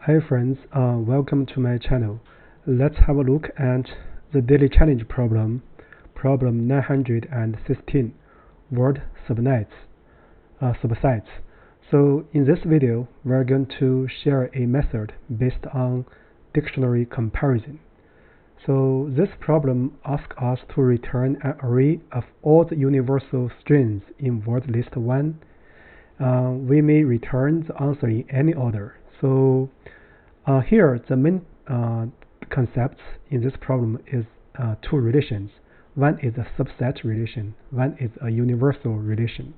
Hi friends, welcome to my channel. Let's have a look at the daily challenge problem 916, word subsets. So in this video, we're going to share a method based on dictionary comparison. So this problem asks us to return an array of all the universal strings in word list 1. We may return the answer in any order. So here, the main concepts in this problem is two relations. One is a subset relation, one is a universal relation.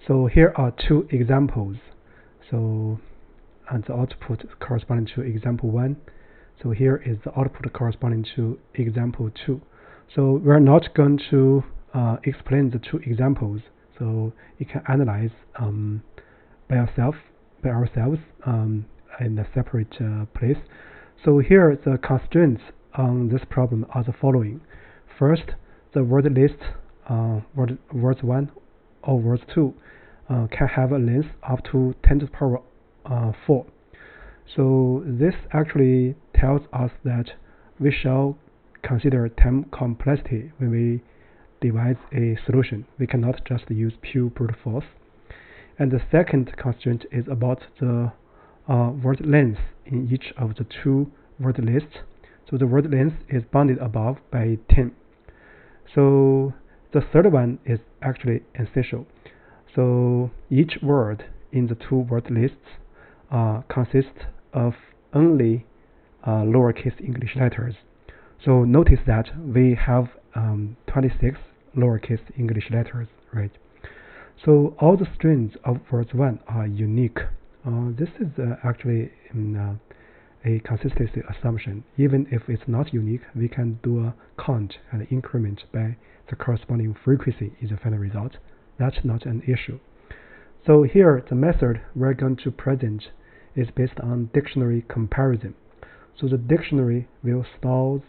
So here are two examples. So and the output corresponding to example 1. So here is the output corresponding to example 2. So we're not going to explain the two examples. So you can analyze by ourselves in a separate place. So here the constraints on this problem are the following. First, the word list words 1 or words 2 can have a length up to 10 to the power 4. So this actually tells us that we shall consider term complexity when we devise a solution. We cannot just use pure brute force. And the second constraint is about the word length in each of the two word lists. So the word length is bounded above by 10. So the third one is actually essential. So each word in the two word lists consists of only lowercase English letters. So notice that we have 26 lowercase English letters, right? So all the strings of words 1 are unique. This is actually a consistency assumption. Even if it's not unique, we can do a count and increment by the corresponding frequency in the final result. That's not an issue. So here, the method we're going to present is based on dictionary comparison. So the dictionary will store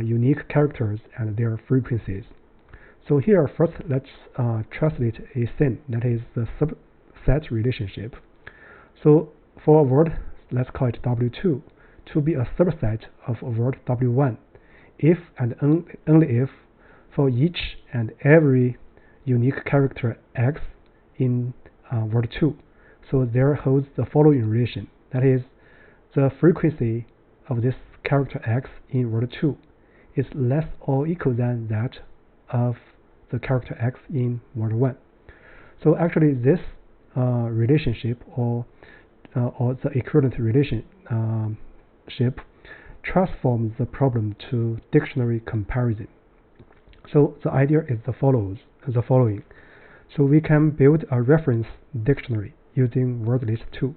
unique characters and their frequencies. So here, first, let's translate a thing, that is the subset relationship. So for a word, let's call it W2, to be a subset of a word W1, if and only if for each and every unique character X in word 2. So there holds the following relation, that is, the frequency of this character X in word 2 is less or equal than that of the character X in word 1. So actually this relationship or the equivalent relationship transforms the problem to dictionary comparison. So the idea is the following. So we can build a reference dictionary using word list 2.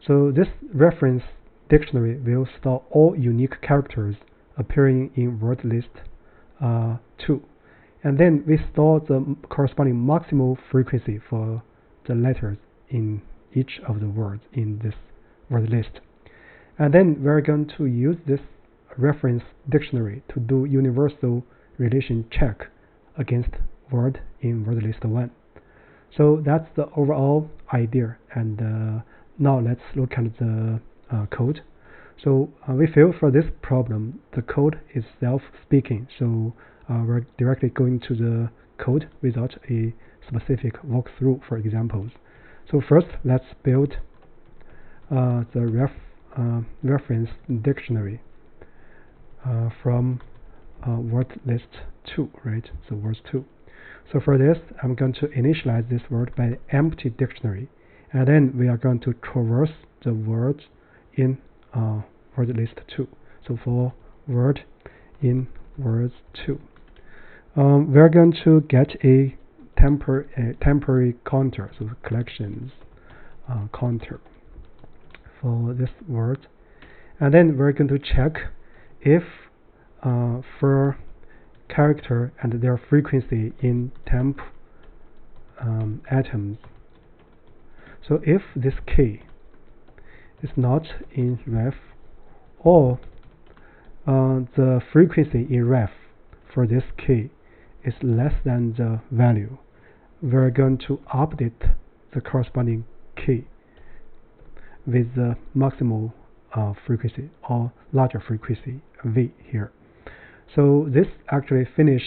So this reference dictionary will store all unique characters appearing in word list 2. And then we store the corresponding maximal frequency for the letters in each of the words in this word list. And then we're going to use this reference dictionary to do universal relation check against word in word list 1. So that's the overall idea. And now let's look at the code. So we feel for this problem, the code is self-speaking. So we're directly going to the code without a specific walkthrough for examples. So first, let's build the reference dictionary from word list 2, right? So words 2. So for this, I'm going to initialize this word by empty dictionary, and then we are going to traverse the words in word list 2. So for word in words 2, we're going to get a temporary counter, so collections counter for this word, and then we're going to check if for character and their frequency in temp atoms. So if this k is not in ref, or the frequency in ref for this k is less than the value, we're going to update the corresponding k with the maximal frequency or larger frequency V here. So this actually finishes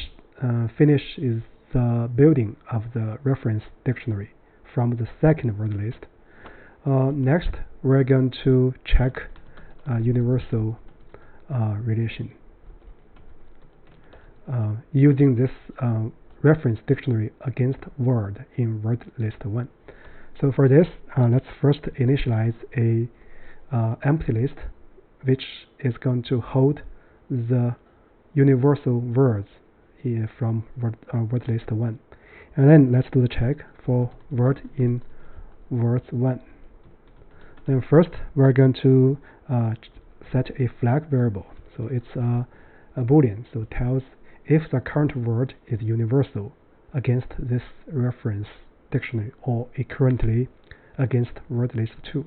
the building of the reference dictionary from the second word list. Next, we're going to check universal relation using this reference dictionary against word in word list 1. So for this, let's first initialize a empty list which is going to hold the universal words from word list 1. And then let's do the check for word in words 1. Then first we're going to set a flag variable. So it's a boolean, so it tells if the current word is universal against this reference dictionary or equivalently against word list 2.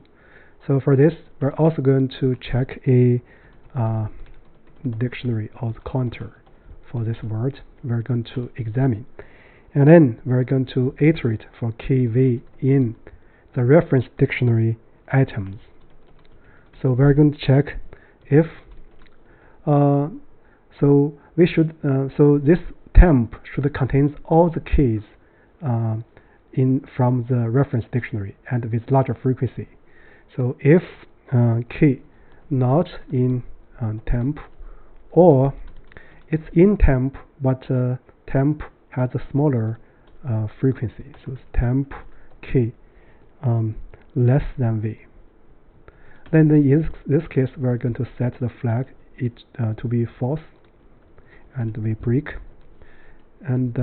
So for this, we're also going to check a dictionary or the counter for this word. We're going to examine, and then we're going to iterate for key V in the reference dictionary items. So we're going to check if so this temp should contain all the keys from the reference dictionary and with larger frequency. So if key not in temp, or it's in temp but temp has a smaller frequency, so it's temp key less than V, then in this case we're going to set the flag to be false, and we break, and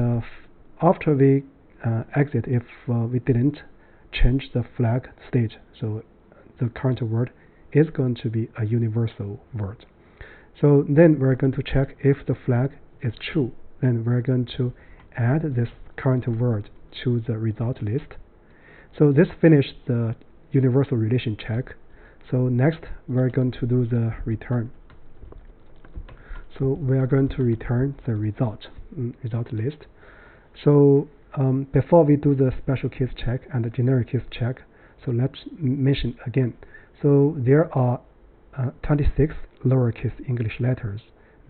after we exit, if we didn't change the flag state, so the current word is going to be a universal word. So then we're going to check if the flag is true. Then we're going to add this current word to the result list. So this finished the universal relation check. So next we're going to do the return. So we are going to return the result list. So before we do the special case check and the generic case check, so let's mention again. So there are 26 lowercase English letters.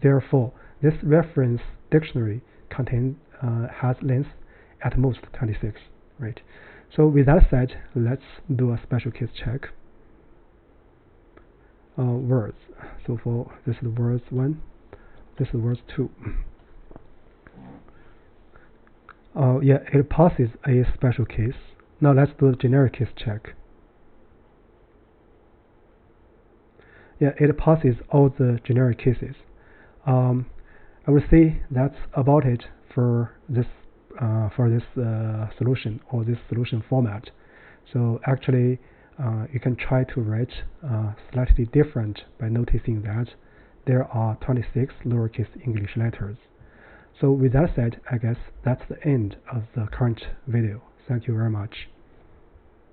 Therefore, this reference dictionary has length at most 26, right? So with that said, let's do a special case check. Words. So for this is words 1, this is words 2. Yeah, it passes a special case. Now let's do a generic case check. Yeah, it passes all the generic cases. I would say that's about it for this solution or this solution format. So actually, you can try to write slightly different by noticing that there are 26 lowercase English letters. So with that said, I guess that's the end of the current video. Thank you very much.